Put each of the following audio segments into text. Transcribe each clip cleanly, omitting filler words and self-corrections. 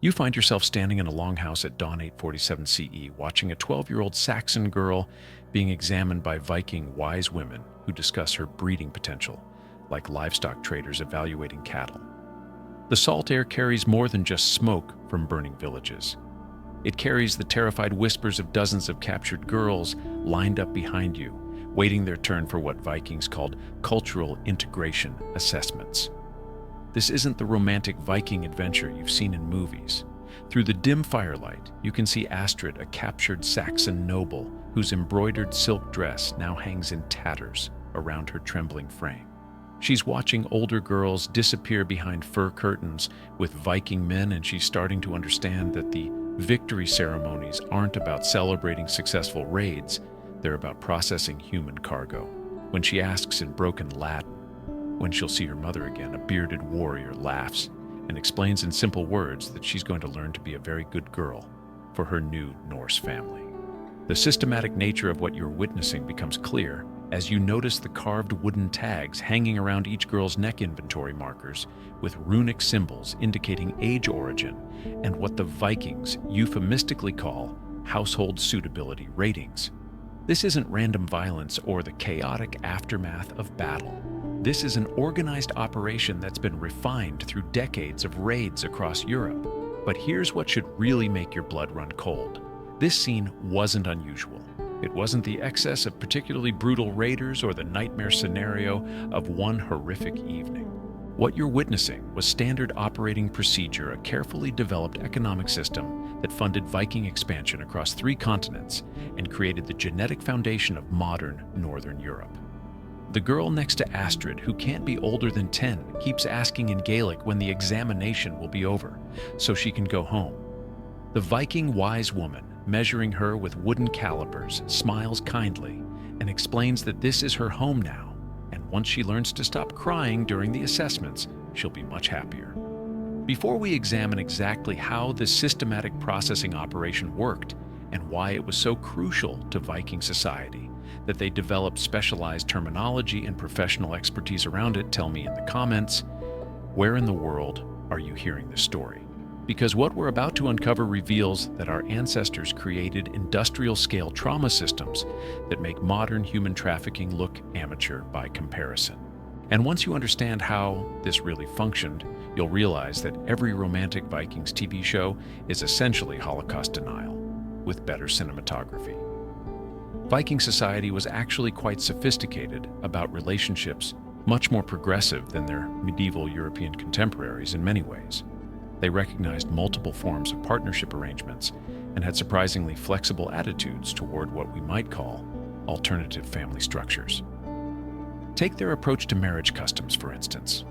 You find yourself standing in a longhouse at dawn 847 CE, watching a 12-year-old Saxon girl being examined by Viking wise women who discuss her breeding potential, like livestock traders evaluating cattle. The salt air carries more than just smoke from burning villages. It carries the terrified whispers of dozens of captured girls lined up behind you, waiting their turn for what Vikings called cultural integration assessments. This isn't the romantic Viking adventure you've seen in movies. Through the dim firelight, you can see Astrid, a captured Saxon noble whose embroidered silk dress now hangs in tatters around her trembling frame. She's watching older girls disappear behind fur curtains with Viking men, and she's starting to understand that the victory ceremonies aren't about celebrating successful raids, they're about processing human cargo. When she asks in broken Latin when she'll see her mother again, a bearded warrior laughs and explains in simple words that she's going to learn to be a very good girl for her new Norse family. The systematic nature of what you're witnessing becomes clear as you notice the carved wooden tags hanging around each girl's neck inventory markers with runic symbols indicating age origin and what the Vikings euphemistically call household suitability ratings. This isn't random violence or the chaotic aftermath of battle. This is an organized operation that's been refined through decades of raids across Europe. But here's what should really make your blood run cold. This scene wasn't unusual. It wasn't the excess of particularly brutal raiders or the nightmare scenario of one horrific evening. What you're witnessing was standard operating procedure, a carefully developed economic system that funded Viking expansion across 3 continents and created the genetic foundation of modern Northern Europe. The girl next to Astrid, who can't be older than 10, keeps asking in Gaelic when the examination will be over, so she can go home. The Viking wise woman, measuring her with wooden calipers, smiles kindly and explains that this is her home now, and once she learns to stop crying during the assessments, she'll be much happier. Before we examine exactly how this systematic processing operation worked and why it was so crucial to Viking society that they developed specialized terminology and professional expertise around it, tell me in the comments, where in the world are you hearing this story? Because what we're about to uncover reveals that our ancestors created industrial-scale trauma systems that make modern human trafficking look amateur by comparison. And once you understand how this really functioned, you'll realize that every romantic Vikings TV show is essentially Holocaust denial, with better cinematography. Viking society was actually quite sophisticated about relationships, much more progressive than their medieval European contemporaries in many ways. They recognized multiple forms of partnership arrangements and had surprisingly flexible attitudes toward what we might call alternative family structures. Take their approach to marriage customs, for instance.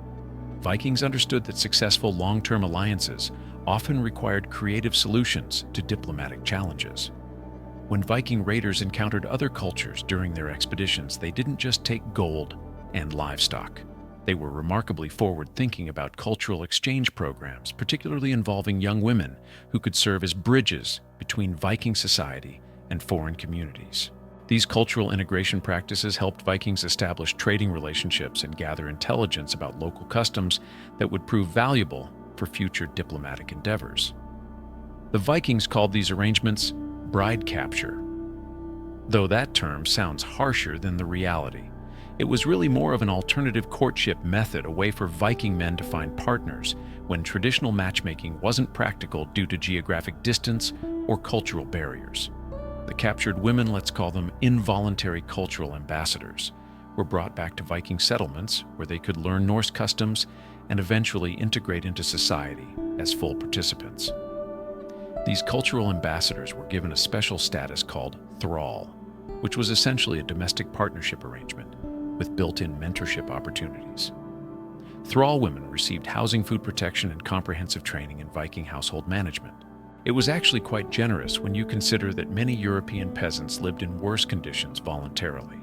Vikings understood that successful long-term alliances often required creative solutions to diplomatic challenges. When Viking raiders encountered other cultures during their expeditions, they didn't just take gold and livestock. They were remarkably forward-thinking about cultural exchange programs, particularly involving young women who could serve as bridges between Viking society and foreign communities. These cultural integration practices helped Vikings establish trading relationships and gather intelligence about local customs that would prove valuable for future diplomatic endeavors. The Vikings called these arrangements bride capture. Though that term sounds harsher than the reality, it was really more of an alternative courtship method, a way for Viking men to find partners when traditional matchmaking wasn't practical due to geographic distance or cultural barriers. The captured women, let's call them involuntary cultural ambassadors, were brought back to Viking settlements where they could learn Norse customs and eventually integrate into society as full participants. These cultural ambassadors were given a special status called thrall, which was essentially a domestic partnership arrangement with built-in mentorship opportunities. Thrall women received housing, food protection, and comprehensive training in Viking household management. It was actually quite generous when you consider that many European peasants lived in worse conditions voluntarily.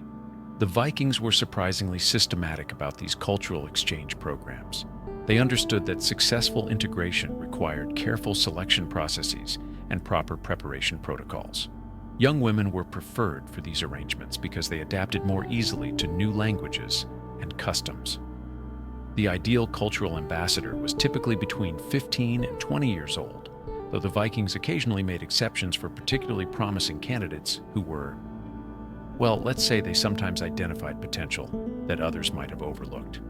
The Vikings were surprisingly systematic about these cultural exchange programs. They understood that successful integration required careful selection processes and proper preparation protocols. Young women were preferred for these arrangements because they adapted more easily to new languages and customs. The ideal cultural ambassador was typically between 15 and 20 years old, though the Vikings occasionally made exceptions for particularly promising candidates who were, well, let's say they sometimes identified potential that others might have overlooked.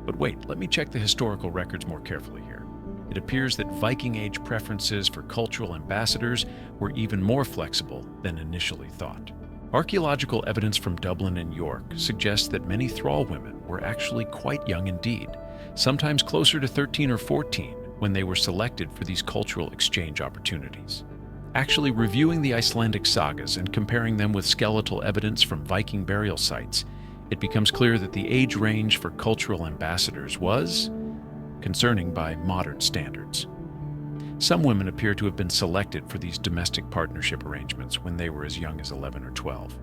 But wait, let me check the historical records more carefully here. It appears that Viking Age preferences for cultural ambassadors were even more flexible than initially thought. Archaeological evidence from Dublin and York suggests that many thrall women were actually quite young indeed, sometimes closer to 13 or 14 when they were selected for these cultural exchange opportunities. Actually reviewing the Icelandic sagas and comparing them with skeletal evidence from Viking burial sites, it becomes clear that the age range for cultural ambassadors was concerning by modern standards. Some women appear to have been selected for these domestic partnership arrangements when they were as young as 11 or 12.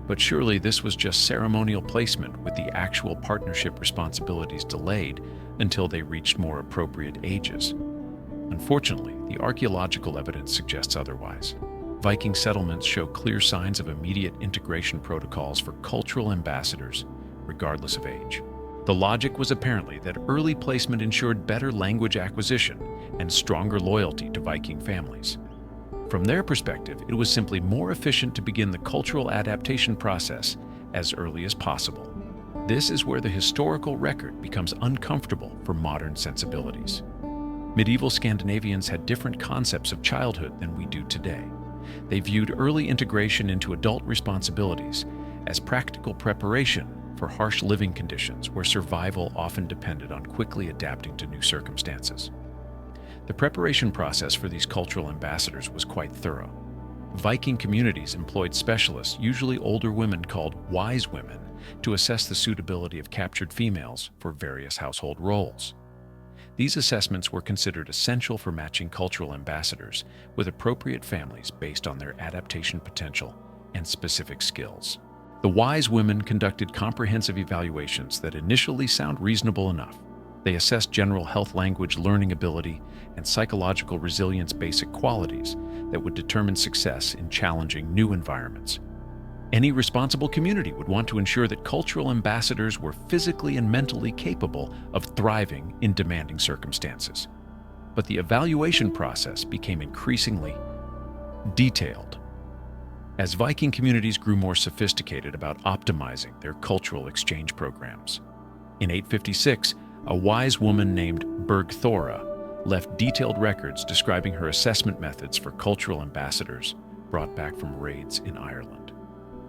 But surely this was just ceremonial placement, with the actual partnership responsibilities delayed until they reached more appropriate ages. Unfortunately, the archaeological evidence suggests otherwise. Viking settlements show clear signs of immediate integration protocols for cultural ambassadors, regardless of age. The logic was apparently that early placement ensured better language acquisition and stronger loyalty to Viking families. From their perspective, it was simply more efficient to begin the cultural adaptation process as early as possible. This is where the historical record becomes uncomfortable for modern sensibilities. Medieval Scandinavians had different concepts of childhood than we do today. They viewed early integration into adult responsibilities as practical preparation for harsh living conditions where survival often depended on quickly adapting to new circumstances. The preparation process for these cultural ambassadors was quite thorough. Viking communities employed specialists, usually older women called wise women, to assess the suitability of captured females for various household roles. These assessments were considered essential for matching cultural ambassadors with appropriate families based on their adaptation potential and specific skills. The wise women conducted comprehensive evaluations that initially sound reasonable enough. They assessed general health, language, learning ability, and psychological resilience, basic qualities that would determine success in challenging new environments. Any responsible community would want to ensure that cultural ambassadors were physically and mentally capable of thriving in demanding circumstances. But the evaluation process became increasingly detailed as Viking communities grew more sophisticated about optimizing their cultural exchange programs. In 856, a wise woman named Bergthora left detailed records describing her assessment methods for cultural ambassadors brought back from raids in Ireland.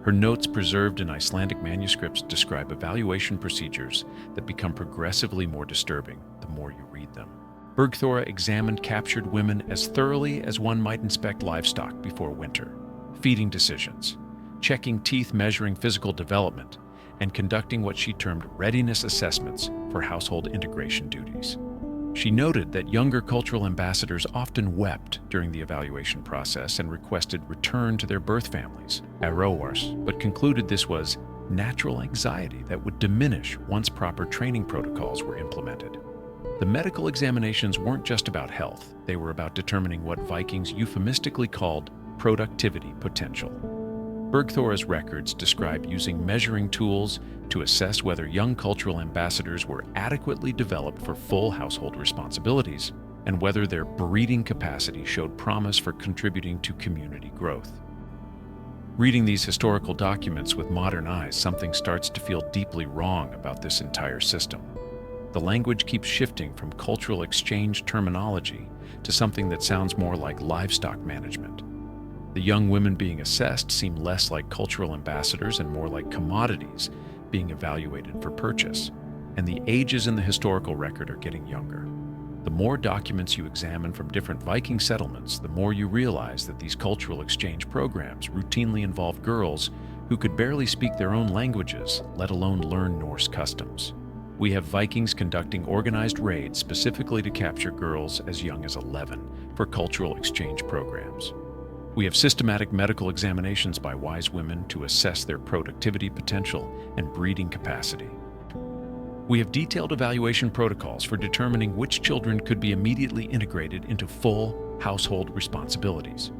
Her notes preserved in Icelandic manuscripts describe evaluation procedures that become progressively more disturbing the more you read them. Bergthora examined captured women as thoroughly as one might inspect livestock before winter, feeding decisions, checking teeth, measuring physical development, and conducting what she termed readiness assessments for household integration duties. She noted that younger cultural ambassadors often wept during the evaluation process and requested return to their birth families, Aroars, but concluded this was natural anxiety that would diminish once proper training protocols were implemented. The medical examinations weren't just about health, they were about determining what Vikings euphemistically called productivity potential. Bergthora's records describe using measuring tools to assess whether young cultural ambassadors were adequately developed for full household responsibilities and whether their breeding capacity showed promise for contributing to community growth. Reading these historical documents with modern eyes, something starts to feel deeply wrong about this entire system. The language keeps shifting from cultural exchange terminology to something that sounds more like livestock management. The young women being assessed seem less like cultural ambassadors and more like commodities being evaluated for purchase, and the ages in the historical record are getting younger. The more documents you examine from different Viking settlements, the more you realize that these cultural exchange programs routinely involve girls who could barely speak their own languages, let alone learn Norse customs. We have Vikings conducting organized raids specifically to capture girls as young as 11 for cultural exchange programs. We have systematic medical examinations by wise women to assess their productivity potential and breeding capacity. We have detailed evaluation protocols for determining which children could be immediately integrated into full household responsibilities.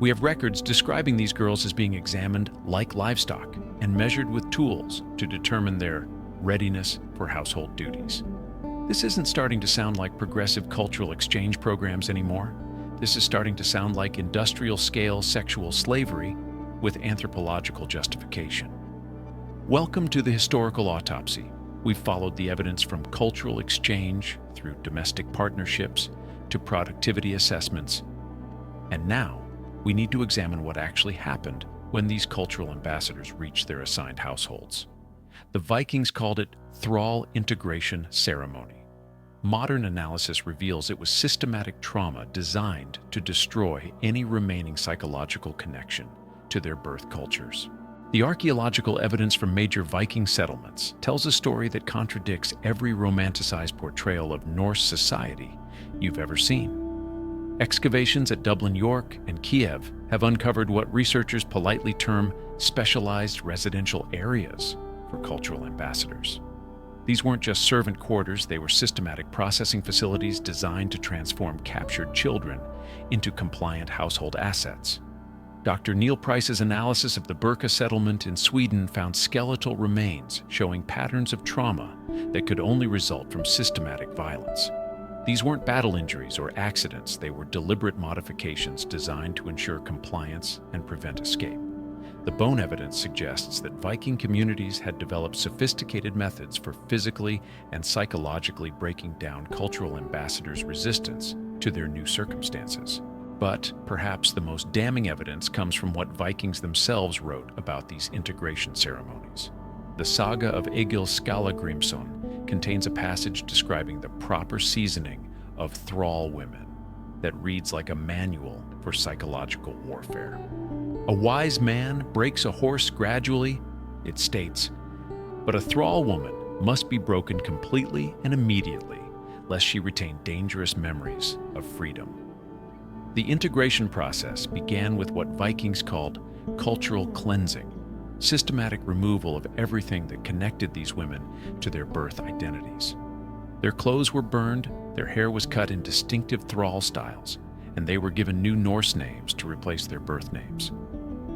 We have records describing these girls as being examined like livestock and measured with tools to determine their readiness for household duties. This isn't starting to sound like progressive cultural exchange programs anymore. This is starting to sound like industrial-scale sexual slavery with anthropological justification. Welcome to the Historical Autopsy. We've followed the evidence from cultural exchange through domestic partnerships to productivity assessments. And now, we need to examine what actually happened when these cultural ambassadors reached their assigned households. The Vikings called it thrall integration ceremony. Modern analysis reveals it was systematic trauma designed to destroy any remaining psychological connection to their birth cultures. The archaeological evidence from major Viking settlements tells a story that contradicts every romanticized portrayal of Norse society you've ever seen. Excavations at Dublin, York, and Kiev have uncovered what researchers politely term specialized residential areas for cultural ambassadors. These weren't just servant quarters, they were systematic processing facilities designed to transform captured children into compliant household assets. Dr. Neil Price's analysis of the Birka settlement in Sweden found skeletal remains showing patterns of trauma that could only result from systematic violence. These weren't battle injuries or accidents, they were deliberate modifications designed to ensure compliance and prevent escape. The bone evidence suggests that Viking communities had developed sophisticated methods for physically and psychologically breaking down cultural ambassadors' resistance to their new circumstances. But perhaps the most damning evidence comes from what Vikings themselves wrote about these integration ceremonies. The saga of Egil Skallagrimsson contains a passage describing the proper seasoning of thrall women that reads like a manual for psychological warfare. A wise man breaks a horse gradually, it states, but a thrall woman must be broken completely and immediately, lest she retain dangerous memories of freedom. The integration process began with what Vikings called cultural cleansing, systematic removal of everything that connected these women to their birth identities. Their clothes were burned, their hair was cut in distinctive thrall styles, and they were given new Norse names to replace their birth names.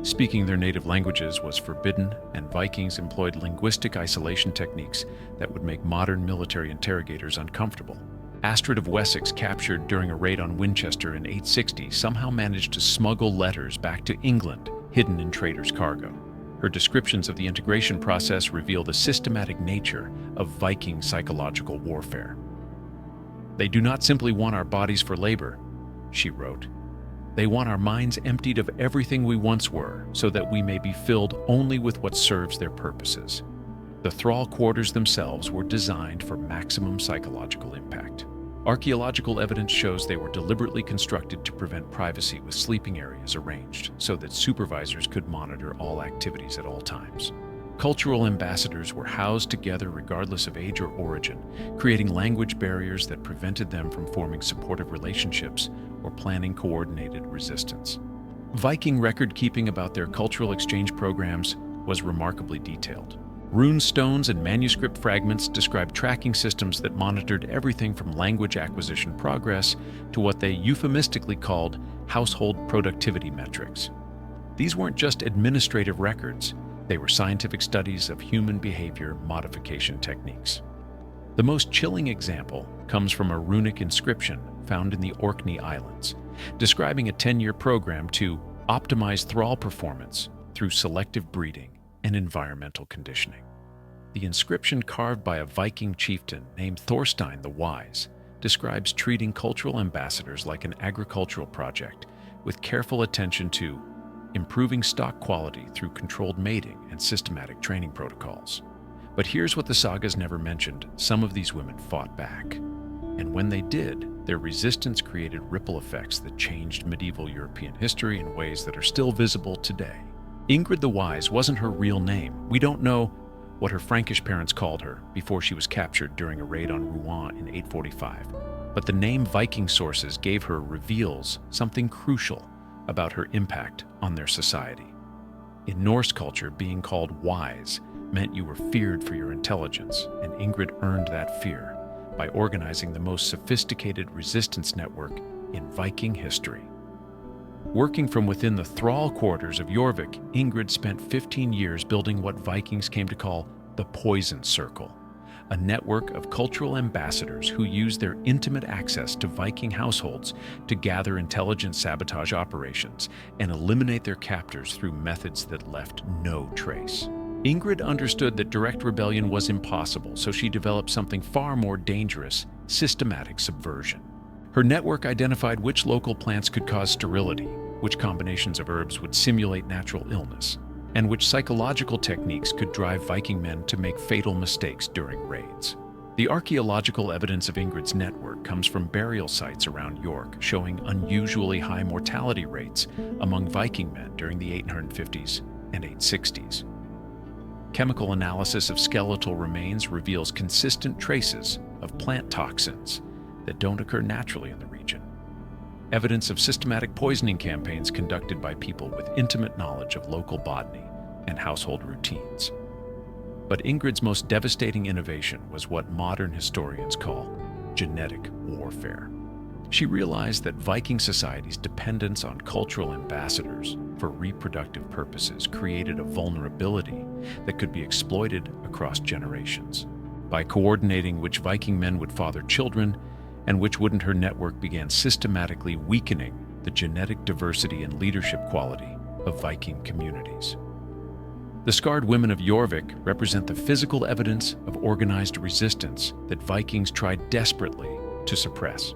Speaking their native languages was forbidden, and Vikings employed linguistic isolation techniques that would make modern military interrogators uncomfortable. Astrid of Wessex, captured during a raid on Winchester in 860, somehow managed to smuggle letters back to England, hidden in traders' cargo. Her descriptions of the integration process reveal the systematic nature of Viking psychological warfare. "They do not simply want our bodies for labor," she wrote. "They want our minds emptied of everything we once were, so that we may be filled only with what serves their purposes." The thrall quarters themselves were designed for maximum psychological impact. Archaeological evidence shows they were deliberately constructed to prevent privacy, with sleeping areas arranged so that supervisors could monitor all activities at all times. Cultural ambassadors were housed together regardless of age or origin, creating language barriers that prevented them from forming supportive relationships or planning coordinated resistance. Viking record-keeping about their cultural exchange programs was remarkably detailed. Rune stones and manuscript fragments describe tracking systems that monitored everything from language acquisition progress to what they euphemistically called household productivity metrics. These weren't just administrative records, they were scientific studies of human behavior modification techniques. The most chilling example comes from a runic inscription found in the Orkney Islands, describing a 10-year program to optimize thrall performance through selective breeding and environmental conditioning. The inscription, carved by a Viking chieftain named Thorstein the Wise, describes treating cultural ambassadors like an agricultural project, with careful attention to improving stock quality through controlled mating and systematic training protocols. But here's what the sagas never mentioned: some of these women fought back. And when they did, their resistance created ripple effects that changed medieval European history in ways that are still visible today. Ingrid the Wise wasn't her real name. We don't know what her Frankish parents called her before she was captured during a raid on Rouen in 845. But the name Viking sources gave her reveals something crucial about her impact on their society. In Norse culture, being called wise meant you were feared for your intelligence, and Ingrid earned that fear by organizing the most sophisticated resistance network in Viking history. Working from within the thrall quarters of Jorvik, Ingrid spent 15 years building what Vikings came to call the Poison Circle, a network of cultural ambassadors who used their intimate access to Viking households to gather intelligence sabotage operations and eliminate their captors through methods that left no trace. Ingrid understood that direct rebellion was impossible, so she developed something far more dangerous: systematic subversion. Her network identified which local plants could cause sterility, which combinations of herbs would simulate natural illness, and which psychological techniques could drive Viking men to make fatal mistakes during raids. The archaeological evidence of Ingrid's network comes from burial sites around York, showing unusually high mortality rates among Viking men during the 850s and 860s. Chemical analysis of skeletal remains reveals consistent traces of plant toxins that don't occur naturally in the region. Evidence of systematic poisoning campaigns conducted by people with intimate knowledge of local botany and household routines. But Ingrid's most devastating innovation was what modern historians call genetic warfare. She realized that Viking society's dependence on cultural ambassadors for reproductive purposes created a vulnerability that could be exploited across generations. By coordinating which Viking men would father children and which wouldn't, her network began systematically weakening the genetic diversity and leadership quality of Viking communities. The scarred women of Jorvik represent the physical evidence of organized resistance that Vikings tried desperately to suppress.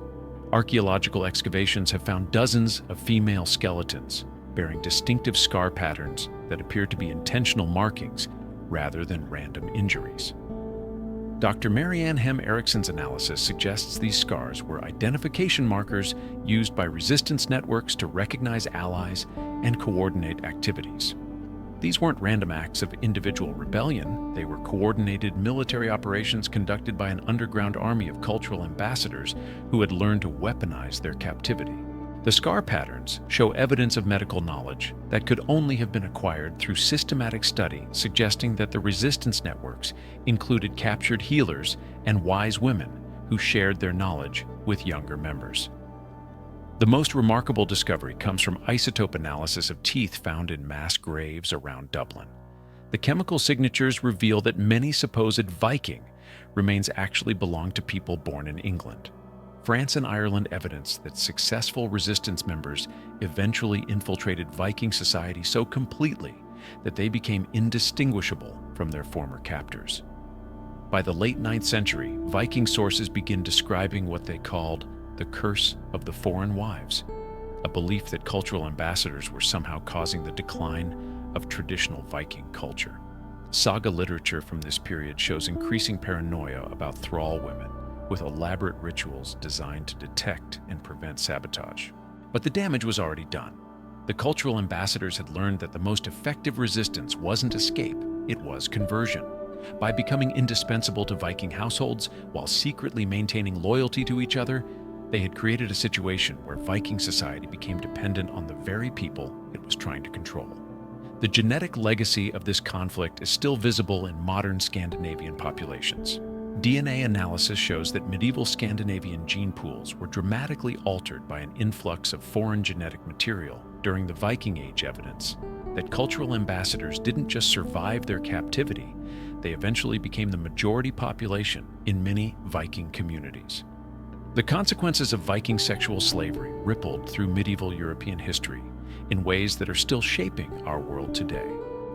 Archaeological excavations have found dozens of female skeletons bearing distinctive scar patterns that appear to be intentional markings rather than random injuries. Dr. Marianne Hem Eriksson's analysis suggests these scars were identification markers used by resistance networks to recognize allies and coordinate activities. These weren't random acts of individual rebellion, they were coordinated military operations conducted by an underground army of cultural ambassadors who had learned to weaponize their captivity. The scar patterns show evidence of medical knowledge that could only have been acquired through systematic study, suggesting that the resistance networks included captured healers and wise women who shared their knowledge with younger members. The most remarkable discovery comes from isotope analysis of teeth found in mass graves around Dublin. The chemical signatures reveal that many supposed Viking remains actually belonged to people born in England. France and Ireland evidence that successful resistance members eventually infiltrated Viking society so completely that they became indistinguishable from their former captors. By the late 9th century, Viking sources begin describing what they called the curse of the foreign wives, a belief that cultural ambassadors were somehow causing the decline of traditional Viking culture. Saga literature from this period shows increasing paranoia about thrall women, with elaborate rituals designed to detect and prevent sabotage. But the damage was already done. The cultural ambassadors had learned that the most effective resistance wasn't escape, it was conversion. By becoming indispensable to Viking households while secretly maintaining loyalty to each other, they had created a situation where Viking society became dependent on the very people it was trying to control. The genetic legacy of this conflict is still visible in modern Scandinavian populations. DNA analysis shows that medieval Scandinavian gene pools were dramatically altered by an influx of foreign genetic material during the Viking Age. Evidence that cultural ambassadors didn't just survive their captivity, they eventually became the majority population in many Viking communities. The consequences of Viking sexual slavery rippled through medieval European history in ways that are still shaping our world today.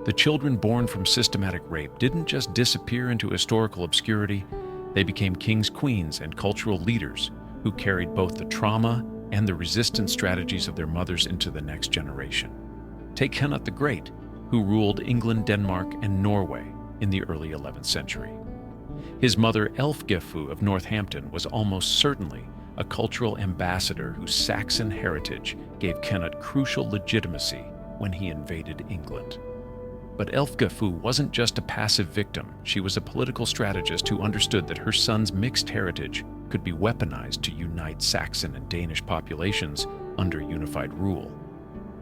The children born from systematic rape didn't just disappear into historical obscurity, they became kings, queens, and cultural leaders who carried both the trauma and the resistance strategies of their mothers into the next generation. Take Cnut the Great, who ruled England, Denmark, and Norway in the early 11th century. His mother, Elfgefu of Northampton, was almost certainly a cultural ambassador whose Saxon heritage gave Cnut crucial legitimacy when he invaded England. But Elfgefu wasn't just a passive victim, she was a political strategist who understood that her son's mixed heritage could be weaponized to unite Saxon and Danish populations under unified rule.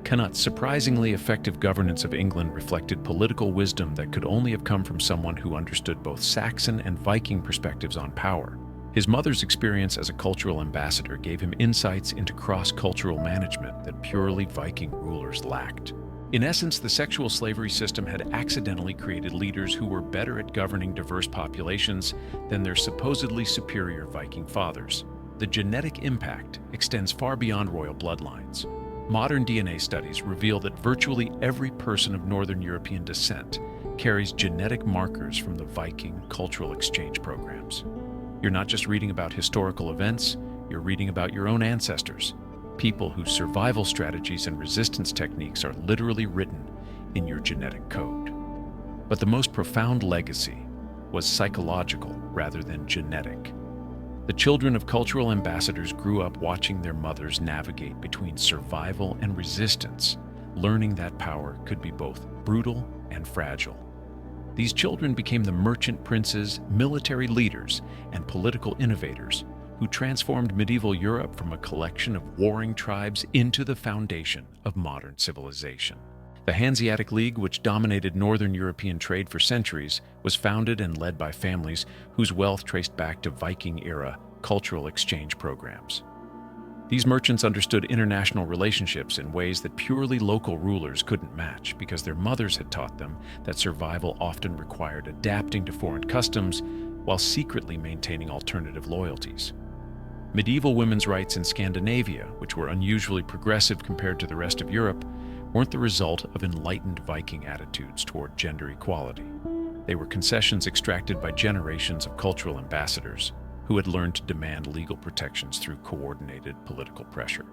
Cnut's surprisingly effective governance of England reflected political wisdom that could only have come from someone who understood both Saxon and Viking perspectives on power. His mother's experience as a cultural ambassador gave him insights into cross-cultural management that purely Viking rulers lacked. In essence, the sexual slavery system had accidentally created leaders who were better at governing diverse populations than their supposedly superior Viking fathers. The genetic impact extends far beyond royal bloodlines. Modern DNA studies reveal that virtually every person of Northern European descent carries genetic markers from the Viking cultural exchange programs. You're not just reading about historical events, you're reading about your own ancestors, people whose survival strategies and resistance techniques are literally written in your genetic code. But the most profound legacy was psychological rather than genetic. The children of cultural ambassadors grew up watching their mothers navigate between survival and resistance, learning that power could be both brutal and fragile. These children became the merchant princes, military leaders, and political innovators who transformed medieval Europe from a collection of warring tribes into the foundation of modern civilization. The Hanseatic League, which dominated Northern European trade for centuries, was founded and led by families whose wealth traced back to Viking-era cultural exchange programs. These merchants understood international relationships in ways that purely local rulers couldn't match because their mothers had taught them that survival often required adapting to foreign customs while secretly maintaining alternative loyalties. Medieval women's rights in Scandinavia, which were unusually progressive compared to the rest of Europe, weren't the result of enlightened Viking attitudes toward gender equality. They were concessions extracted by generations of cultural ambassadors who had learned to demand legal protections through coordinated political pressure.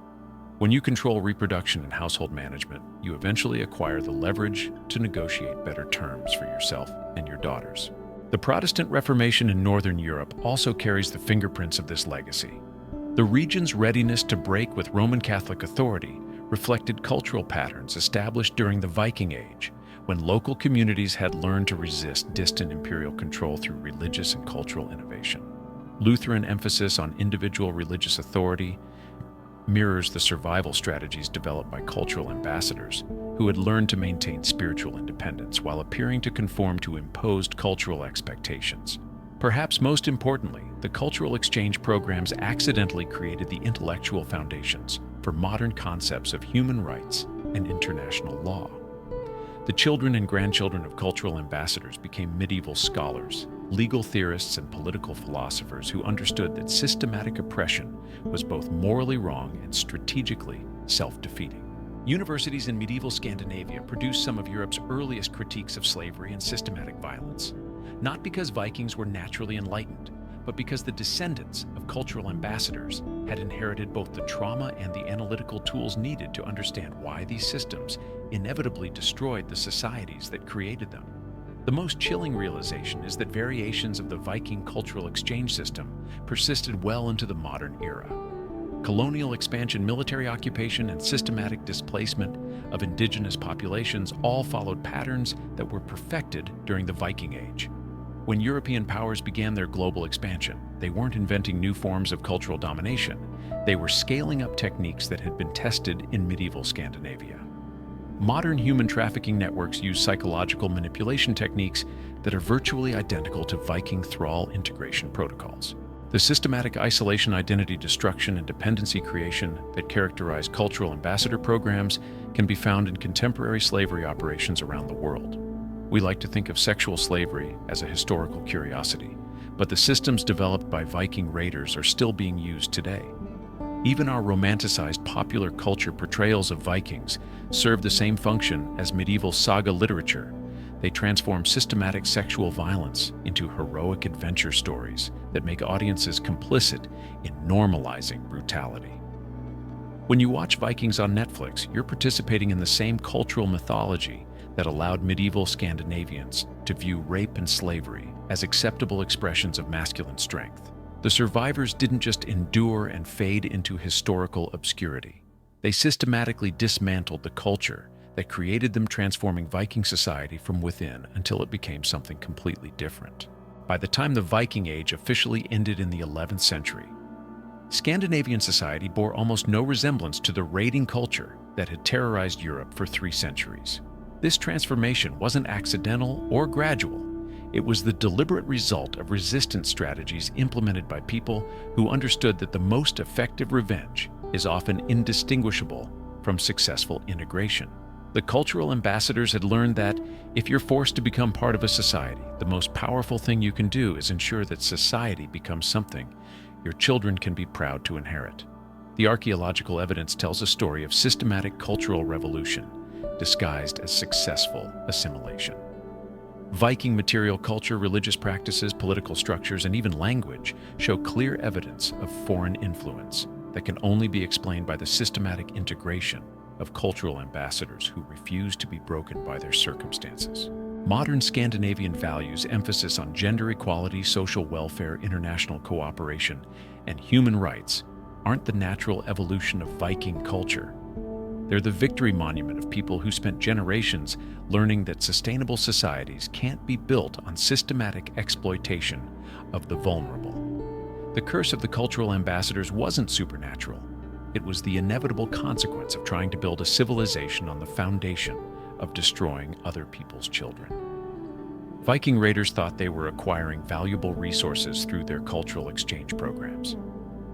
When you control reproduction and household management, you eventually acquire the leverage to negotiate better terms for yourself and your daughters. The Protestant Reformation in Northern Europe also carries the fingerprints of this legacy. The region's readiness to break with Roman Catholic authority reflected cultural patterns established during the Viking Age, when local communities had learned to resist distant imperial control through religious and cultural innovation. Lutheran emphasis on individual religious authority mirrors the survival strategies developed by cultural ambassadors who had learned to maintain spiritual independence while appearing to conform to imposed cultural expectations. Perhaps most importantly, the cultural exchange programs accidentally created the intellectual foundations for modern concepts of human rights and international law. The children and grandchildren of cultural ambassadors became medieval scholars, legal theorists, and political philosophers who understood that systematic oppression was both morally wrong and strategically self-defeating. Universities in medieval Scandinavia produced some of Europe's earliest critiques of slavery and systematic violence, not because Vikings were naturally enlightened, but because the descendants of cultural ambassadors had inherited both the trauma and the analytical tools needed to understand why these systems inevitably destroyed the societies that created them. The most chilling realization is that variations of the Viking cultural exchange system persisted well into the modern era. Colonial expansion, military occupation, and systematic displacement of indigenous populations all followed patterns that were perfected during the Viking Age. When European powers began their global expansion, they weren't inventing new forms of cultural domination. They were scaling up techniques that had been tested in medieval Scandinavia. Modern human trafficking networks use psychological manipulation techniques that are virtually identical to Viking thrall integration protocols. The systematic isolation, identity destruction, and dependency creation that characterize cultural ambassador programs can be found in contemporary slavery operations around the world. We like to think of sexual slavery as a historical curiosity, but the systems developed by Viking raiders are still being used today. Even our romanticized popular culture portrayals of Vikings serve the same function as medieval saga literature. They transform systematic sexual violence into heroic adventure stories that make audiences complicit in normalizing brutality. When you watch Vikings on Netflix, you're participating in the same cultural mythology that allowed medieval Scandinavians to view rape and slavery as acceptable expressions of masculine strength. The survivors didn't just endure and fade into historical obscurity. They systematically dismantled the culture that created them, transforming Viking society from within until it became something completely different. By the time the Viking Age officially ended in the 11th century, Scandinavian society bore almost no resemblance to the raiding culture that had terrorized Europe for 3 centuries. This transformation wasn't accidental or gradual. It was the deliberate result of resistance strategies implemented by people who understood that the most effective revenge is often indistinguishable from successful integration. The cultural ambassadors had learned that if you're forced to become part of a society, the most powerful thing you can do is ensure that society becomes something your children can be proud to inherit. The archaeological evidence tells a story of systematic cultural revolution disguised as successful assimilation. Viking material culture, religious practices, political structures, and even language show clear evidence of foreign influence that can only be explained by the systematic integration of cultural ambassadors who refuse to be broken by their circumstances. Modern Scandinavian values, emphasis on gender equality, social welfare, international cooperation, and human rights aren't the natural evolution of Viking culture. They're the victory monument of people who spent generations learning that sustainable societies can't be built on systematic exploitation of the vulnerable. The curse of the cultural ambassadors wasn't supernatural. It was the inevitable consequence of trying to build a civilization on the foundation of destroying other people's children. Viking raiders thought they were acquiring valuable resources through their cultural exchange programs.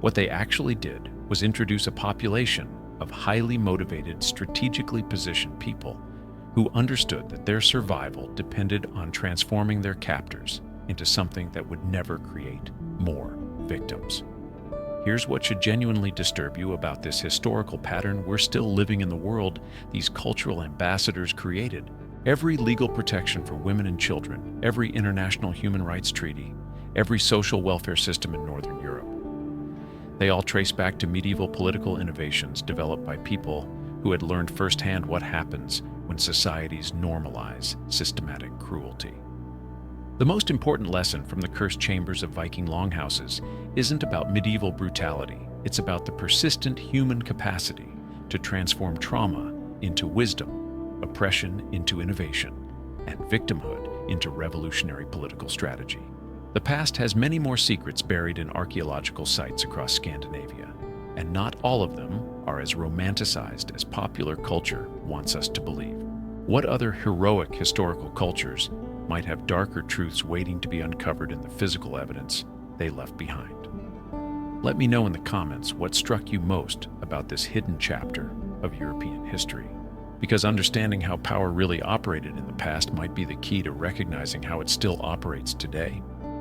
What they actually did was introduce a population of highly motivated, strategically positioned people who understood that their survival depended on transforming their captors into something that would never create more victims. Here's what should genuinely disturb you about this historical pattern we're still living in the world these cultural ambassadors created. Every legal protection for women and children, every international human rights treaty, every social welfare system in Northern Europe. They all trace back to medieval political innovations developed by people who had learned firsthand what happens when societies normalize systematic cruelty. The most important lesson from the cursed chambers of Viking longhouses isn't about medieval brutality. It's about the persistent human capacity to transform trauma into wisdom, oppression into innovation, and victimhood into revolutionary political strategy. The past has many more secrets buried in archaeological sites across Scandinavia, and not all of them are as romanticized as popular culture wants us to believe. What other heroic historical cultures might have darker truths waiting to be uncovered in the physical evidence they left behind? Let me know in the comments what struck you most about this hidden chapter of European history, because understanding how power really operated in the past might be the key to recognizing how it still operates today.